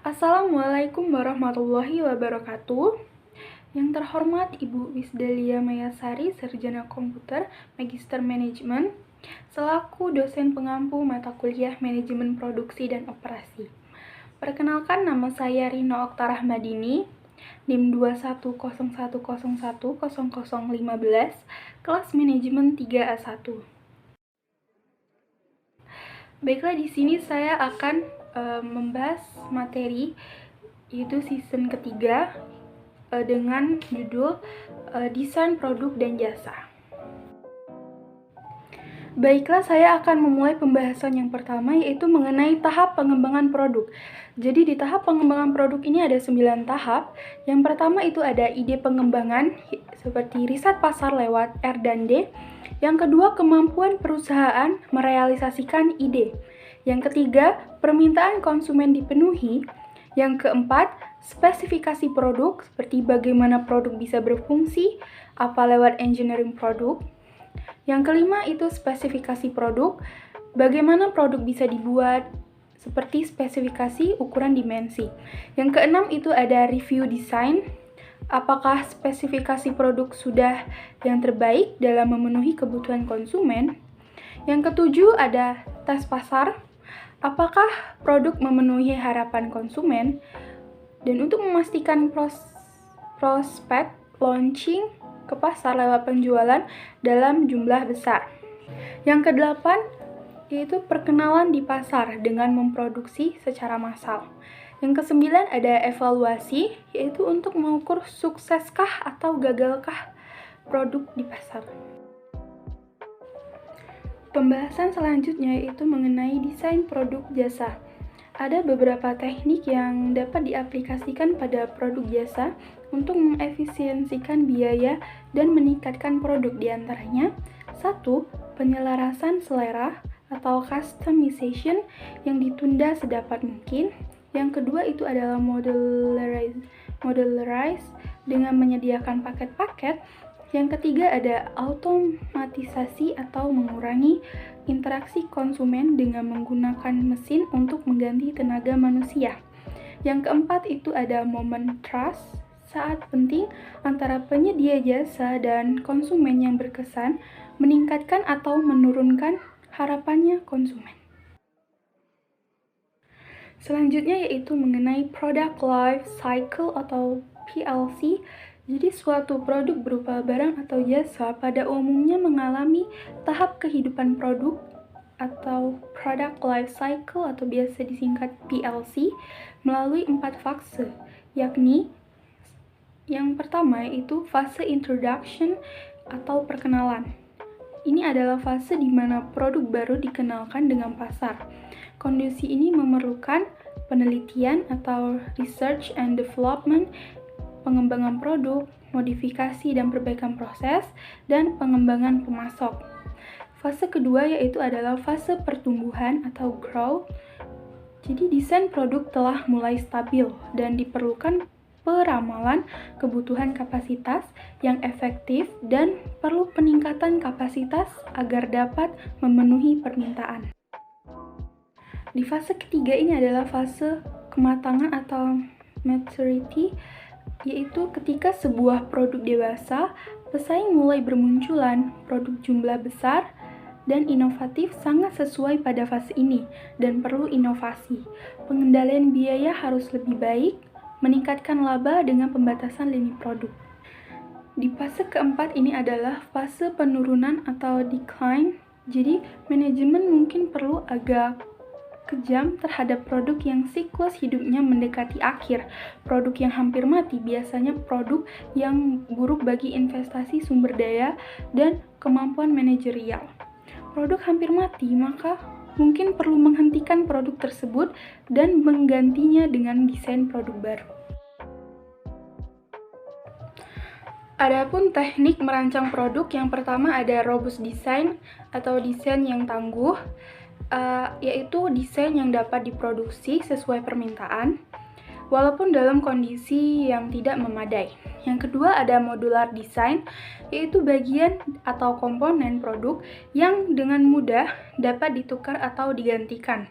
Assalamualaikum warahmatullahi wabarakatuh. Yang terhormat Ibu Wisdalia Mayasari, Sarjana Komputer, Magister Manajemen, selaku dosen pengampu mata kuliah Manajemen Produksi dan Operasi. Perkenalkan, nama saya Rino Oktarahmadini, NIM 2101010015, kelas Manajemen 3A1. Baiklah, di sini saya akan membahas materi yaitu season ketiga dengan judul Desain Produk dan Jasa. Baiklah, saya akan memulai pembahasan yang pertama, yaitu mengenai tahap pengembangan produk. Jadi di tahap pengembangan produk ini ada 9 tahap. Yang pertama itu ada ide pengembangan, seperti riset pasar lewat R dan D. Yang kedua, kemampuan perusahaan merealisasikan ide. Yang ketiga, permintaan konsumen dipenuhi. Yang keempat, spesifikasi produk, seperti bagaimana produk bisa berfungsi, apa lewat engineering produk. Yang kelima itu spesifikasi produk, bagaimana produk bisa dibuat, seperti spesifikasi ukuran dimensi. Yang keenam itu ada review design, apakah spesifikasi produk sudah yang terbaik dalam memenuhi kebutuhan konsumen. Yang ketujuh ada tes pasar, apakah produk memenuhi harapan konsumen. Dan untuk memastikan prospek launching ke pasar lewat penjualan dalam jumlah besar. Yang kedelapan yaitu perkenalan di pasar dengan memproduksi secara massal. Yang kesembilan ada evaluasi, yaitu untuk mengukur sukseskah atau gagalkah produk di pasar. Pembahasan selanjutnya yaitu mengenai desain produk jasa. Ada beberapa teknik yang dapat diaplikasikan pada produk jasa untuk mengefisiensikan biaya dan meningkatkan produk, diantaranya 1. Penyelarasan selera atau customization yang ditunda sedapat mungkin. Yang kedua itu adalah modularize dengan menyediakan paket-paket. Yang ketiga ada automatisasi atau mengurangi interaksi konsumen dengan menggunakan mesin untuk mengganti tenaga manusia. Yang keempat itu ada moment trust, saat penting antara penyedia jasa dan konsumen yang berkesan, meningkatkan atau menurunkan harapannya konsumen. Selanjutnya yaitu mengenai product life cycle atau PLC. Jadi suatu produk berupa barang atau jasa pada umumnya mengalami tahap kehidupan produk atau product life cycle atau biasa disingkat PLC melalui 4 fase, yakni yang pertama yaitu fase introduction atau perkenalan. Ini adalah fase di mana produk baru dikenalkan dengan pasar. Kondisi ini memerlukan penelitian atau research and development, pengembangan produk, modifikasi dan perbaikan proses, dan pengembangan pemasok. Fase kedua yaitu adalah fase pertumbuhan atau growth. Jadi desain produk telah mulai stabil dan diperlukan peramalan kebutuhan kapasitas yang efektif dan perlu peningkatan kapasitas agar dapat memenuhi permintaan. Di fase ketiga ini adalah fase kematangan atau maturity, yaitu ketika sebuah produk dewasa, pesaing mulai bermunculan, produk jumlah besar dan inovatif sangat sesuai pada fase ini dan perlu inovasi. Pengendalian biaya harus lebih baik, meningkatkan laba dengan pembatasan lini produk. Di fase keempat ini adalah fase penurunan atau decline. Jadi manajemen mungkin perlu agak kejam terhadap produk yang siklus hidupnya mendekati akhir. Produk yang hampir mati biasanya produk yang buruk bagi investasi sumber daya dan kemampuan manajerial. Produk hampir mati, maka mungkin perlu menghentikan produk tersebut dan menggantinya dengan desain produk baru. Adapun teknik merancang produk, yang pertama ada robust design atau desain yang tangguh, yaitu desain yang dapat diproduksi sesuai permintaan, walaupun dalam kondisi yang tidak memadai. Yang kedua ada modular design, yaitu bagian atau komponen produk yang dengan mudah dapat ditukar atau digantikan.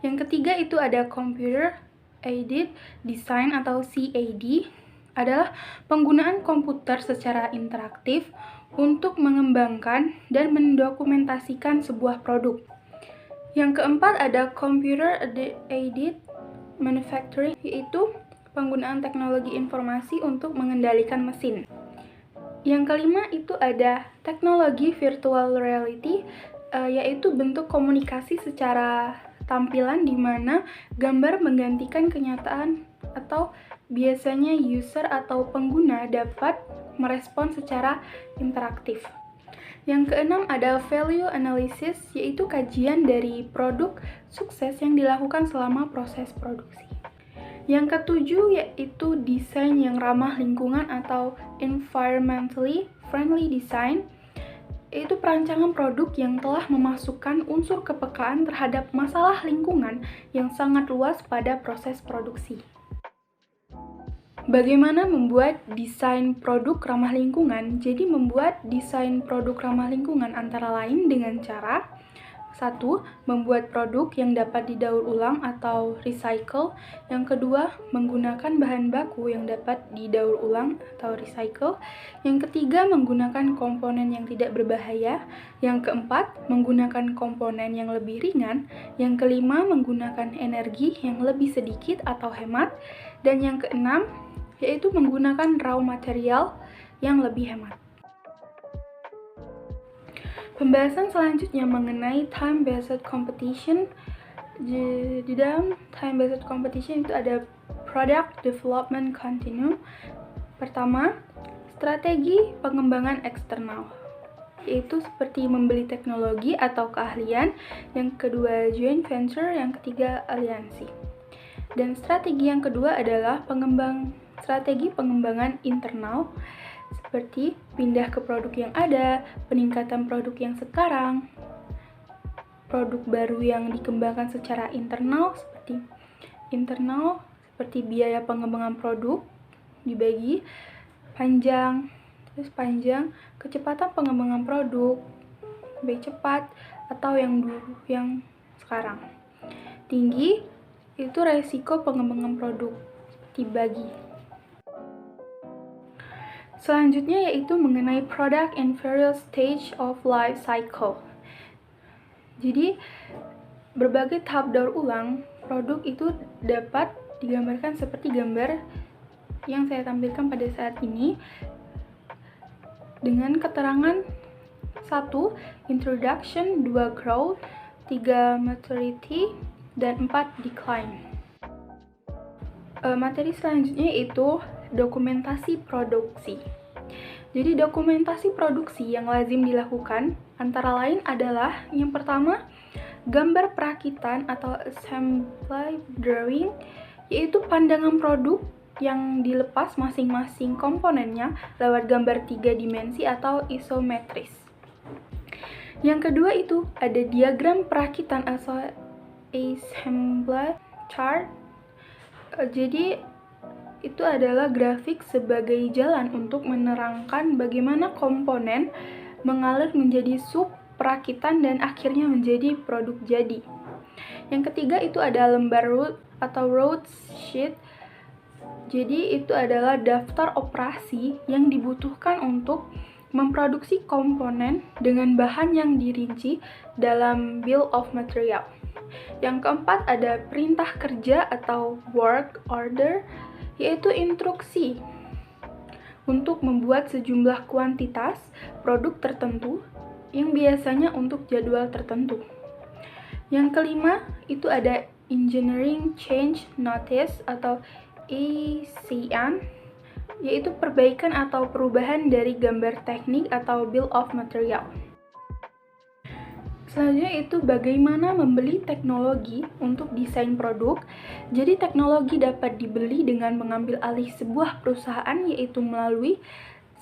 Yang ketiga itu ada computer Aided Design atau CAD adalah penggunaan komputer secara interaktif untuk mengembangkan dan mendokumentasikan sebuah produk. Yang keempat ada Computer Aided Manufacturing, yaitu penggunaan teknologi informasi untuk mengendalikan mesin. Yang kelima itu ada teknologi virtual reality, yaitu bentuk komunikasi secara tampilan di mana gambar menggantikan kenyataan atau biasanya user atau pengguna dapat merespon secara interaktif. Yang keenam ada value analysis, yaitu kajian dari produk sukses yang dilakukan selama proses produksi. Yang ketujuh yaitu desain yang ramah lingkungan atau environmentally friendly design, yaitu perancangan produk yang telah memasukkan unsur kepekaan terhadap masalah lingkungan yang sangat luas pada proses produksi. Bagaimana membuat desain produk ramah lingkungan? Jadi membuat desain produk ramah lingkungan antara lain dengan cara 1. Membuat produk yang dapat didaur ulang atau recycle. Yang kedua, menggunakan bahan baku yang dapat didaur ulang atau recycle. Yang ketiga, menggunakan komponen yang tidak berbahaya. Yang keempat, menggunakan komponen yang lebih ringan. Yang kelima, menggunakan energi yang lebih sedikit atau hemat. Dan yang keenam, yaitu menggunakan raw material yang lebih hemat. Pembahasan selanjutnya mengenai time-based competition. Di dalam time-based competition itu ada product development continuum. Pertama, strategi pengembangan eksternal, yaitu seperti membeli teknologi atau keahlian. Yang kedua, joint venture. Yang ketiga, aliansi. Dan strategi yang kedua adalah strategi pengembangan internal, seperti pindah ke produk yang ada, peningkatan produk yang sekarang, produk baru yang dikembangkan secara internal, seperti biaya pengembangan produk dibagi panjang, kecepatan pengembangan produk, lebih cepat, atau yang dulu, yang sekarang. Tinggi, itu resiko pengembangan produk, seperti bagi. Selanjutnya yaitu mengenai product in various stage of life cycle. Jadi, berbagai tahap daur ulang produk itu dapat digambarkan seperti gambar yang saya tampilkan pada saat ini dengan keterangan 1. Introduction, 2. Growth, 3. Maturity, dan 4. Decline. Materi selanjutnya yaitu dokumentasi produksi. Jadi dokumentasi produksi yang lazim dilakukan antara lain adalah yang pertama, gambar perakitan atau assembly drawing, yaitu pandangan produk yang dilepas masing-masing komponennya lewat gambar 3 dimensi atau isometris. Yang kedua itu ada diagram perakitan atau assembly chart. Jadi itu adalah grafik sebagai jalan untuk menerangkan bagaimana komponen mengalir menjadi sub perakitan dan akhirnya menjadi produk jadi. Yang ketiga itu ada lembar root atau road sheet. Jadi itu adalah daftar operasi yang dibutuhkan untuk memproduksi komponen dengan bahan yang dirinci dalam bill of material. Yang keempat ada perintah kerja atau work order, yaitu instruksi untuk membuat sejumlah kuantitas produk tertentu yang biasanya untuk jadwal tertentu. Yang kelima itu ada engineering change notice atau ECN, yaitu perbaikan atau perubahan dari gambar teknik atau bill of material. Selanjutnya itu bagaimana membeli teknologi untuk desain produk. Jadi teknologi dapat dibeli dengan mengambil alih sebuah perusahaan, yaitu melalui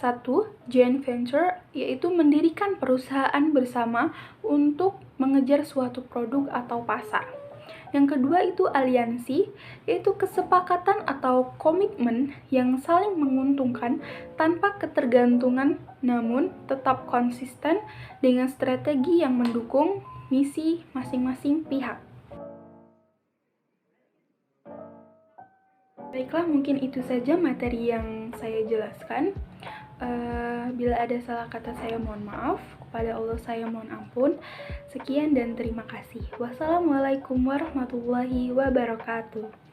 1. Joint venture, yaitu mendirikan perusahaan bersama untuk mengejar suatu produk atau pasar. Yang kedua itu aliansi, yaitu kesepakatan atau komitmen yang saling menguntungkan tanpa ketergantungan namun tetap konsisten dengan strategi yang mendukung misi masing-masing pihak. Baiklah, mungkin itu saja materi yang saya jelaskan. Bila ada salah kata saya mohon maaf, kepada Allah saya mohon ampun. Sekian dan terima kasih. Wassalamualaikum warahmatullahi wabarakatuh.